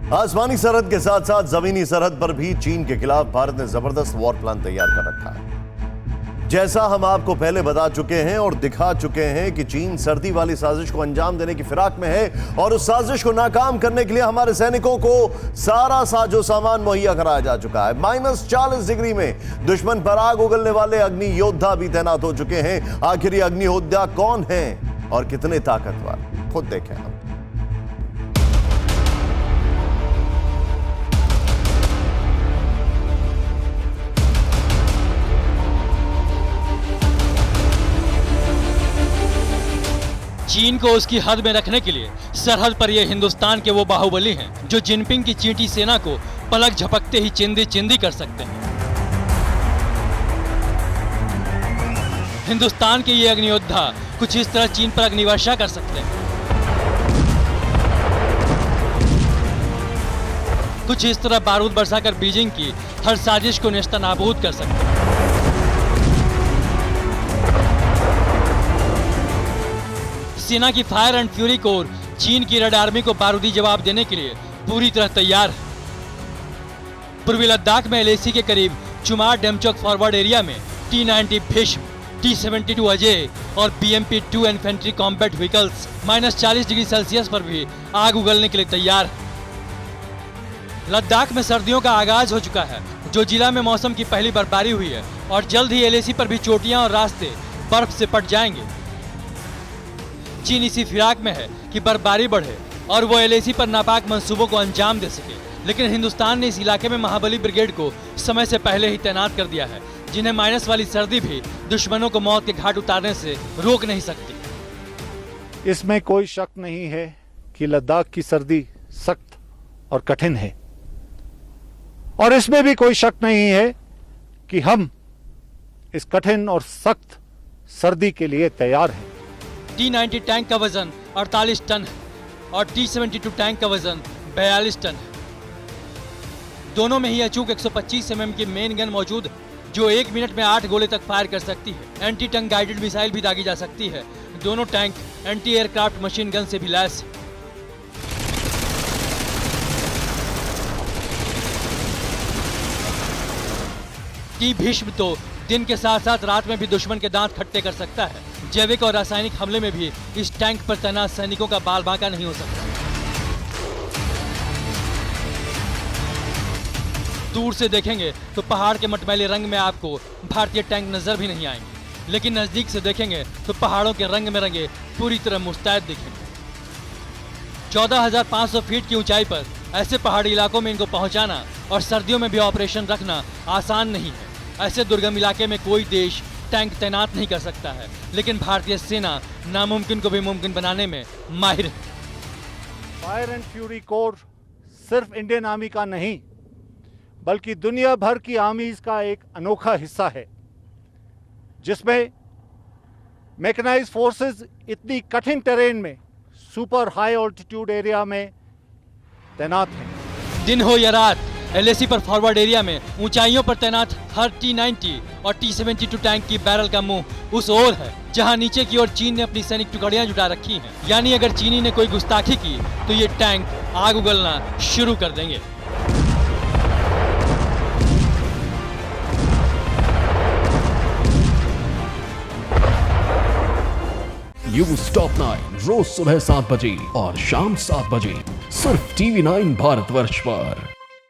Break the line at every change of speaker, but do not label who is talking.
आसमानी सरहद के साथ साथ जमीनी सरहद पर भी चीन के खिलाफ भारत ने जबरदस्त वॉर प्लान तैयार कर रखा है। जैसा हम आपको पहले बता चुके हैं और दिखा चुके हैं कि चीन सर्दी वाली साजिश को अंजाम देने की फिराक में है और उस साजिश को नाकाम करने के लिए हमारे सैनिकों को सारा साजो सामान मुहैया कराया जा चुका है। -40 डिग्री में दुश्मन पर आग उगलने वाले अग्नि योद्धा भी तैनात हो चुके हैं। आखिर ये अग्नि योद्धा कौन है और कितने ताकतवर, खुद देखें आप।
चीन को उसकी हद में रखने के लिए सरहद पर ये हिंदुस्तान के वो बाहुबली हैं जो जिनपिंग की चींटी सेना को पलक झपकते ही चिंदी चिंदी कर सकते हैं। हिंदुस्तान के ये अग्नियोद्धा कुछ इस तरह चीन पर अग्निवर्षा कर सकते हैं, कुछ इस तरह बारूद बरसाकर बीजिंग की हर साजिश को नेस्तनाबूद कर सकते हैं। सेना की फायर एंड फ्यूरी कोर चीन की रेड आर्मी को बारूदी जवाब देने के लिए पूरी तरह तैयार है। पूर्वी लद्दाख में एलएसी के करीब चुमार डेमचौक फॉरवर्ड एरिया में T-90 भीष्म, T-72 अजय और BMP-2 infantry combat vehicles -40 degree Celsius पर भी आग उगलने के लिए तैयार है। लद्दाख में सर्दियों का आगाज हो चुका है, जो जिला में मौसम की पहली बर्फबारी हुई है और जल्द ही एलएसी पर भी चोटियां और रास्ते बर्फ से पट जाएंगे। चीन इसी फिराक में है कि बर्फबारी बढ़े और वो एलएसी पर नापाक मंसूबों को अंजाम दे सके, लेकिन हिंदुस्तान ने इस इलाके में महाबली ब्रिगेड को समय से पहले ही तैनात कर दिया है, जिन्हें माइनस वाली सर्दी भी दुश्मनों को मौत के घाट उतारने से रोक नहीं सकती।
इसमें कोई शक नहीं है कि लद्दाख की सर्दी सख्त और कठिन है, और इसमें भी कोई शक नहीं है कि हम इस कठिन और सख्त सर्दी के लिए तैयार हैं।
T-90 टैंक का वजन 48 टन है और T-72 टैंक का वजन 42 टन है। दोनों में ही अचूक 125 mm की मेन गन मौजूद है, जो 1 मिनट में 8 गोले तक फायर कर सकती है। एंटी टैंक गाइडेड मिसाइल भी दागी जा सकती है। दोनों tank anti aircraft machine gun से भी लैस है। टी भीष्म तो दिन के साथ साथ रात में भी दुश्मन के दांत खट्टे कर सकता है। जैविक और रासायनिक हमले में भी इस टैंक पर तैनात सैनिकों का बाल बांका नहीं हो सकता। दूर से देखेंगे तो पहाड़ के मटमैले रंग में आपको भारतीय टैंक नजर भी नहीं आएंगे, लेकिन नजदीक से देखेंगे तो पहाड़ों के रंग में रंगे पूरी तरह मुस्तैद दिखेंगे। 14,500 फीट की ऊंचाई पर ऐसे पहाड़ी इलाकों में इनको पहुंचाना और सर्दियों में भी ऑपरेशन रखना आसान नहीं है। ऐसे दुर्गम इलाके में कोई देश टैंक तैनात नहीं कर सकता है, लेकिन भारतीय सेना नामुमकिन को भी मुमकिन बनाने में माहिर है।
फायर एंड फ्यूरी कोर सिर्फ इंडियन आर्मी का नहीं, बल्कि दुनिया भर की आर्मीज का एक अनोखा हिस्सा है, जिसमें मैकेनाइज्ड फोर्सेस इतनी कठिन टेरेन में सुपर हाई ऑल्टीट्यूड एरिया में तैनात हैं।
दिन हो या रात, एलएसी पर फॉरवर्ड एरिया में ऊंचाइयों पर तैनात हर T-90 और T-72 टैंक की बैरल का मुंह उस ओर है जहां नीचे की ओर चीन ने अपनी सैनिक टुकड़ियां जुटा रखी हैं। यानी अगर चीनी ने कोई गुस्ताखी की तो ये टैंक आग उगलना शुरू कर देंगे।
न्यूज टॉप 9 रोज सुबह 7 बजे और शाम 7 बजे सिर्फ TV9 भारतवर्ष पर।